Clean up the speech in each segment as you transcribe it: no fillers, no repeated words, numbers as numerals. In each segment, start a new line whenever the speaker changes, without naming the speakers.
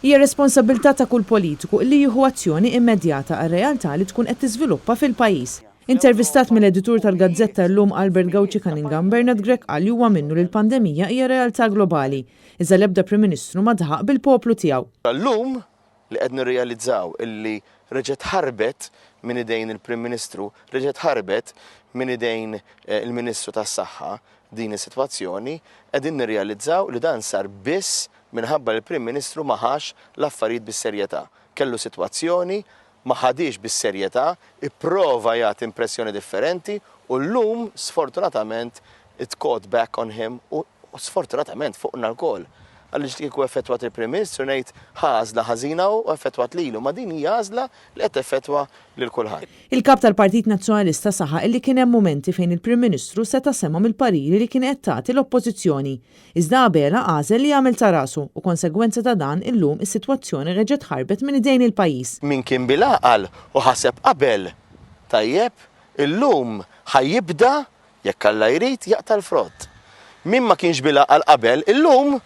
Hija responsabilità ta' kull politiku li jieħu azzjoni immedjata għar-realtà li tkun qed tiżviluppa fil-pajjiż. Intervistat mill-editur tal-Gazzetta llum Albert Gauci Cunningham, Bernard Grech qal li huwa minnu li l-pandemija hija realtà globali, iżda l-ebda Prim Ministru ma daħaq bil-poplu tiegħu.
Llum li qed nirrealizzaw illi reġgħet ħarbet minn idejn il-Prim Ministru, reġgħet ħarbet minn idejn il-Ministru tas-Saħħa din is-sitwazzjoni, qegħdin nirrealizzaw li dan sar biss minħabba li l-Prim Ministru ma ħax l-affarijiet bis-serjetà. Kellu sitwazzjoni ma ħadix bis-serjetà, ipprova jagħti impressjoni differenti u llum sfortunatament it caught back on him u sfortunatament fuqna l-kol. Għaliex kieku effettwat il-Prim Ministru ngħid ħażla ħażina u effettwat lilu, ma din hija għażla li qed effettwa lil kulħadd.
Il-kap tal-Partit Nazzjonalista saħaq illi kien hemm mumenti fejn il-Prim Ministru seta' semma mill-pariri li kien qed tagħti l-Oppożizzjoni. Iżda qabelha għażel li jagħmel ta' rasu u konsegwenza ta' dan illum is-sitwazzjoni reġgħet ħarbet minn idejn il-pajjiż.
Min kien bilaqal u ħaseb qabel tajjeb illum ħajjibda jekk Alla jrid jaqta' l-frott. Min ma kienx bilaqal qabel illum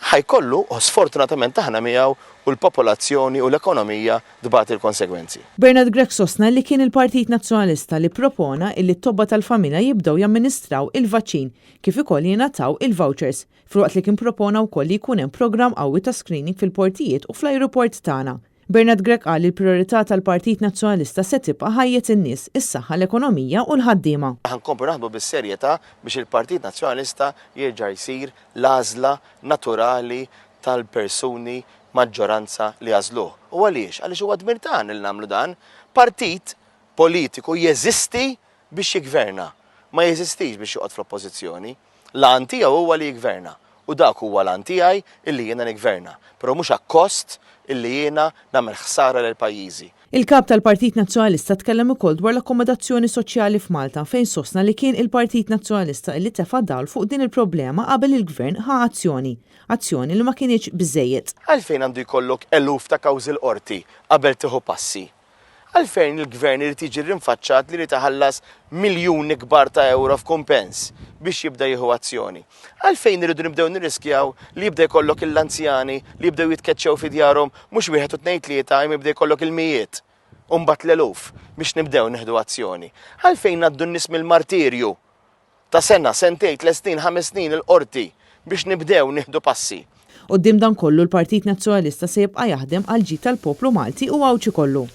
ħajkollu u sfortunatament aħna miegħu u l-popolazzjoni u l-ekonomija dbat il-konsegwenzi.
Bernard Grech sostna li kien il-Partit Nazzjonalista li propona illi t-tobba tal-familja jibdew jamministraw il-vaċċin kif ukoll jingħataw il-vouchers, filwaqt li kien propona wkoll li jkun hemm programm qawwi ta' screening fil-portijiet u fl-ajruport tagħna. Bernard Grech qal li l-priorità tal-Partit Nazzjonalista se tibqa' ħajjet in-nies, is-saħħa, l-ekonomija u l-ħaddiema.
Ħankomplu naħdmu bis-serjetà biex il-Partit Nazzjonalista jerġa' jsir l-għażla naturali tal-persuni maġġoranza li għażluh. U għaliex? Għaliex huwa dmir tagħna li nagħmlu dan. Partit politiku jeżisti biex jigverna, ma jeżistix biex joqgħod fl-oppożizzjoni. L-għan tiegħu huwa li jigverna u dak huwa l-għan tiegħi illi jiena nigverna, però mhux akkost illi jiena nagħmel ħsara lil pajjiżi.
Il-kap tal-Partit Nazzjonalista tkellem ukoll dwar l-akkomodazzjoni soċjali f'Malta fejn sostna li kien il-Partit Nazzjonalista illi tefa' dawl fuq din il-problema qabel il-Gvern ħa azzjoni li ma kienx biżejjed.
Għalfejn għandu jkollok eluf ta' kawżi l-qorti qabel tieħu passi? Għalfejn il-Gvern irid jiġi rinfaċċat li irid iħallas miljuni kbar ta' euro f'kumpens biex jibda jieħu azzjoni? Għalfejn irridu nibdew nirriskjaw li jibda jkollok l-anzjani li jibdew jitkeċċew fi djarhom mhux wieħed u tnejn tlieta jibda jkollok il-mijiet u mbagħad l-eluf biex nibdew nieħdu azzjoni? Għalfejn ngħaddu n-nies mill-martirju ta' sena, sentejn, 3 snin, 5 snin il-qorti biex nibdew nieħdu passi?
Quddiem dan kollu l-Partit Nazzjonalista se jibqa' jaħdem għal ġid tal-poplu Malti u għawċi kollu.